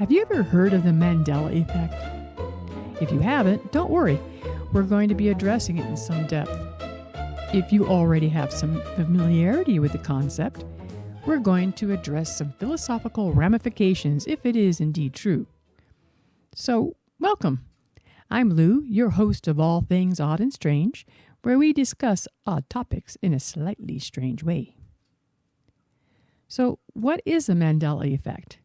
Have you ever heard of the Mandela Effect? If you haven't, don't worry. We're going to be addressing it in some depth. If you already have some familiarity with the concept, we're going to address some philosophical ramifications if it is indeed true. So, welcome. I'm Lou, your host of All Things Odd and Strange, where we discuss odd topics in a slightly strange way. So, what is the Mandela Effect?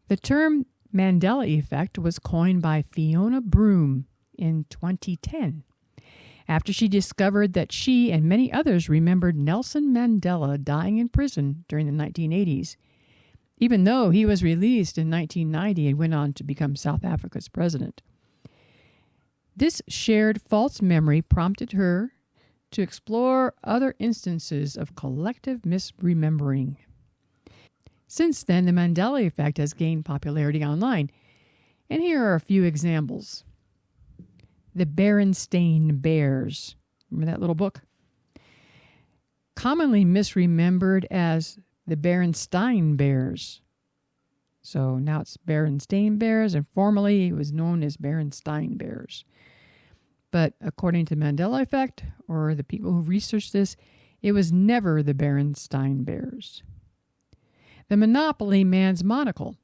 The term Mandela Effect was coined by Fiona Broome in 2010, after she discovered that she and many others remembered Nelson Mandela dying in prison during the 1980s, even though he was released in 1990 and went on to become South Africa's president. This shared false memory prompted her to explore other instances of collective misremembering. Since then, the Mandela Effect has gained popularity online, and here are a few examples. The Berenstain Bears. Remember that little book? Commonly misremembered as the Berenstain Bears. So now it's Berenstain Bears, and formerly it was known as Berenstain Bears. But according to Mandela Effect, or the people who researched this, it was never the Berenstain Bears. The Monopoly Man's monocle.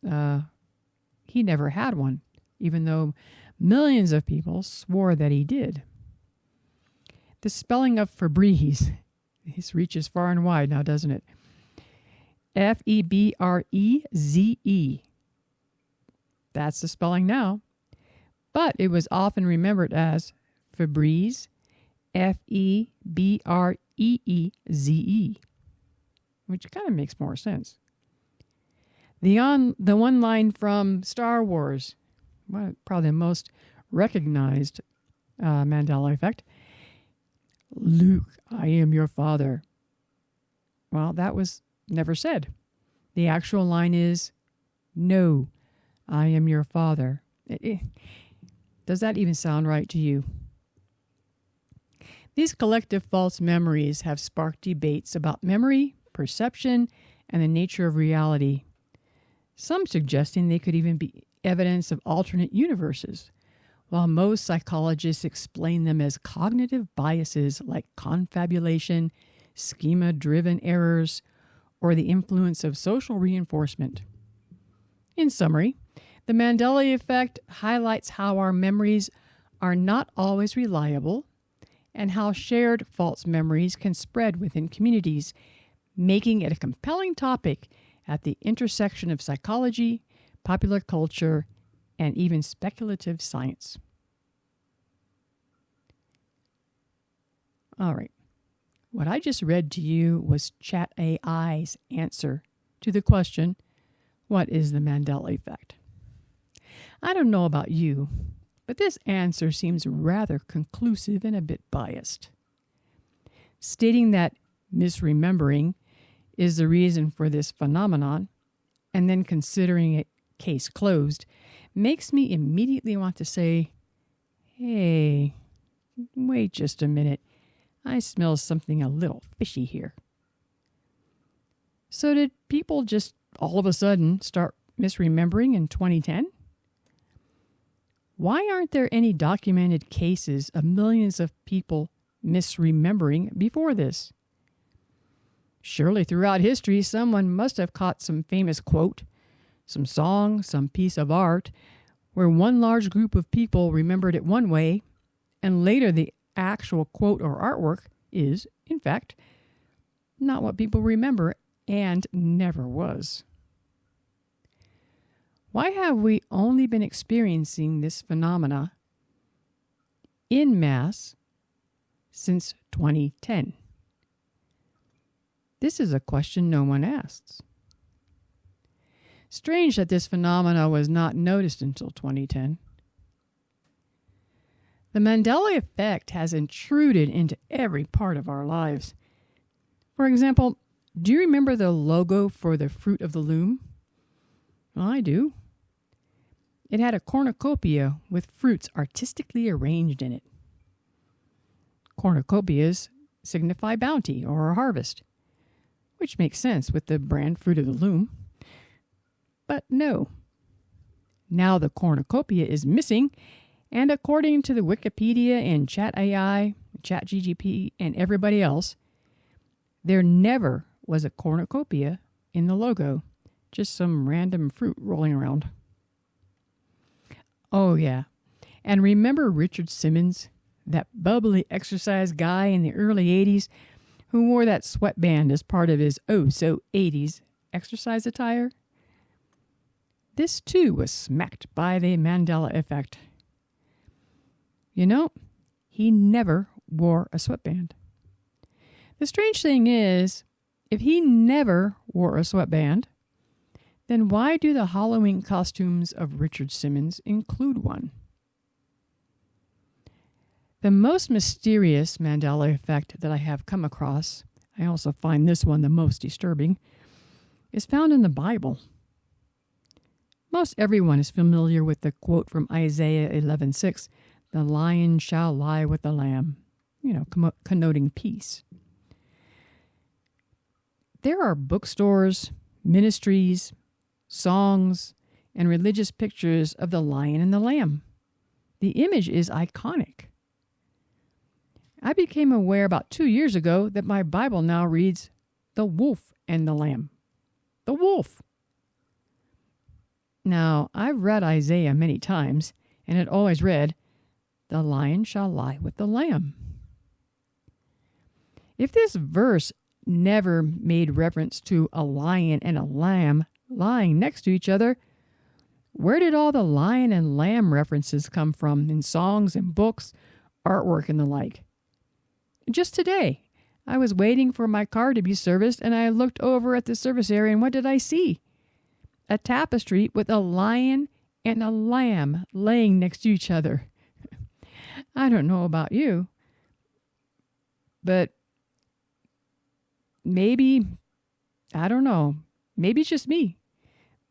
He never had one, even though millions of people swore that he did. The spelling of Febreze. This reaches far and wide now, doesn't it? Febreze. That's the spelling now. But it was often remembered as Febreze, Febreeze, which kind of makes more sense. The one line from Star Wars, probably the most recognized Mandela Effect. Luke, I am your father. Well, that was never said. The actual line is, no, I am your father. Does that even sound right to you? These collective false memories have sparked debates about memory, perception, and the nature of reality. Some suggesting they could even be evidence of alternate universes, while most psychologists explain them as cognitive biases like confabulation, schema-driven errors, or the influence of social reinforcement. In summary, the Mandela Effect highlights how our memories are not always reliable and how shared false memories can spread within communities, making it a compelling topic at the intersection of psychology, popular culture, and even speculative science. All right. What I just read to you was Chat AI's answer to the question, what is the Mandela Effect? I don't know about you, but this answer seems rather conclusive and a bit biased. Stating that misremembering is the reason for this phenomenon, and then considering it case closed, makes me immediately want to say, hey, wait just a minute. I smell something a little fishy here. So did people just all of a sudden start misremembering in 2010? Why aren't there any documented cases of millions of people misremembering before this? Surely throughout history, someone must have caught some famous quote, some song, some piece of art, where one large group of people remembered it one way, and later the actual quote or artwork is, in fact, not what people remember and never was. Why have we only been experiencing this phenomena en masse since 2010? This is a question no one asks. Strange that this phenomena was not noticed until 2010. The Mandela Effect has intruded into every part of our lives. For example, do you remember the logo for the Fruit of the Loom? Well, I do. It had a cornucopia with fruits artistically arranged in it. Cornucopias signify bounty or harvest, which makes sense with the brand Fruit of the Loom. But no. Now the cornucopia is missing, and according to the Wikipedia and Chat AI, ChatGPT, and everybody else, there never was a cornucopia in the logo, just some random fruit rolling around. Oh yeah, and remember Richard Simmons, that bubbly exercise guy in the early 80s who wore that sweatband as part of his oh-so-80s exercise attire? This too was smacked by the Mandela Effect. You know, he never wore a sweatband. The strange thing is, if he never wore a sweatband, then why do the Halloween costumes of Richard Simmons include one? The most mysterious Mandela Effect that I have come across, I also find this one the most disturbing, is found in the Bible. Most everyone is familiar with the quote from Isaiah 11:6, "The lion shall lie with the lamb," connoting peace. There are bookstores, ministries, songs, and religious pictures of the lion and the lamb. The image is iconic. I became aware about 2 years ago that my Bible now reads, "The wolf and the lamb." The wolf. Now, I've read Isaiah many times, and it always read, "The lion shall lie with the lamb." If this verse never made reference to a lion and a lamb lying next to each other, where did all the lion and lamb references come from in songs and books, artwork, and the like? Just today, I was waiting for my car to be serviced, and I looked over at the service area, and what did I see? A tapestry with a lion and a lamb laying next to each other. I don't know about you, but maybe, I don't know, maybe it's just me,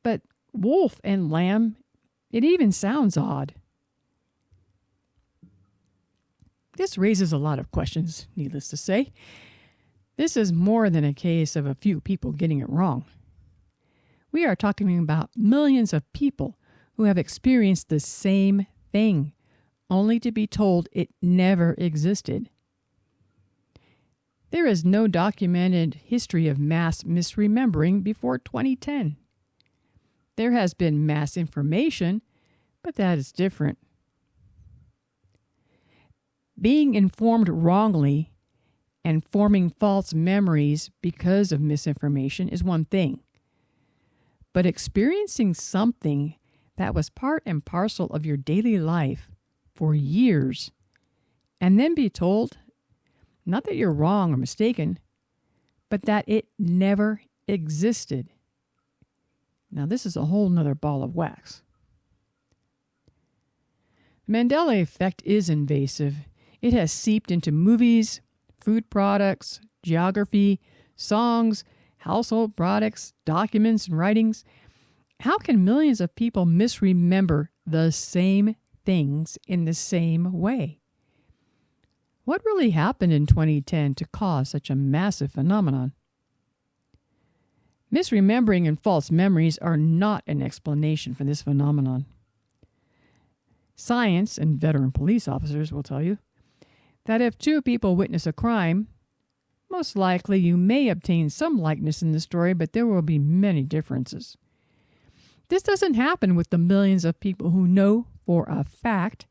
but wolf and lamb, it even sounds odd. This raises a lot of questions, needless to say. This is more than a case of a few people getting it wrong. We are talking about millions of people who have experienced the same thing, only to be told it never existed. There is no documented history of mass misremembering before 2010. There has been mass information, but that is different. Being informed wrongly and forming false memories because of misinformation is one thing. But experiencing something that was part and parcel of your daily life for years and then be told, not that you're wrong or mistaken, but that it never existed. Now, this is a whole nother ball of wax. The Mandela Effect is invasive. It has seeped into movies, food products, geography, songs, household products, documents, and writings. How can millions of people misremember the same things in the same way? What really happened in 2010 to cause such a massive phenomenon? Misremembering and false memories are not an explanation for this phenomenon. Science and veteran police officers will tell you that if two people witness a crime, most likely you may obtain some likeness in the story, but there will be many differences. This doesn't happen with the millions of people who know for a fact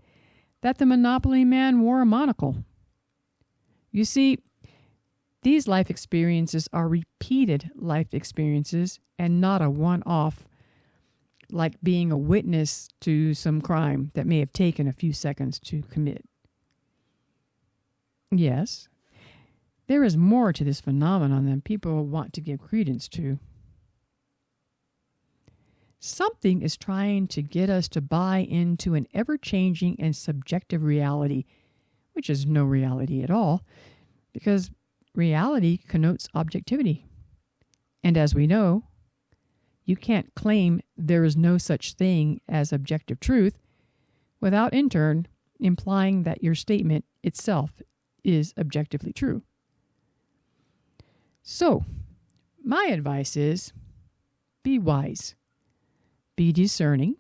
that the Monopoly man wore a monocle. You see, these life experiences are repeated life experiences and not a one-off, like being a witness to some crime that may have taken a few seconds to commit. Yes, there is more to this phenomenon than people want to give credence to. Something is trying to get us to buy into an ever-changing and subjective reality, which is no reality at all, because reality connotes objectivity. And as we know, you can't claim there is no such thing as objective truth without in turn implying that your statement itself is objectively true. So, my advice is be wise. be discerning,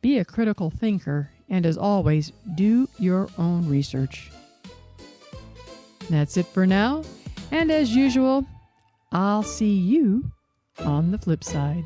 be a critical thinker, and as always, do your own research. That's it for now, and as usual, I'll see you on the flip side.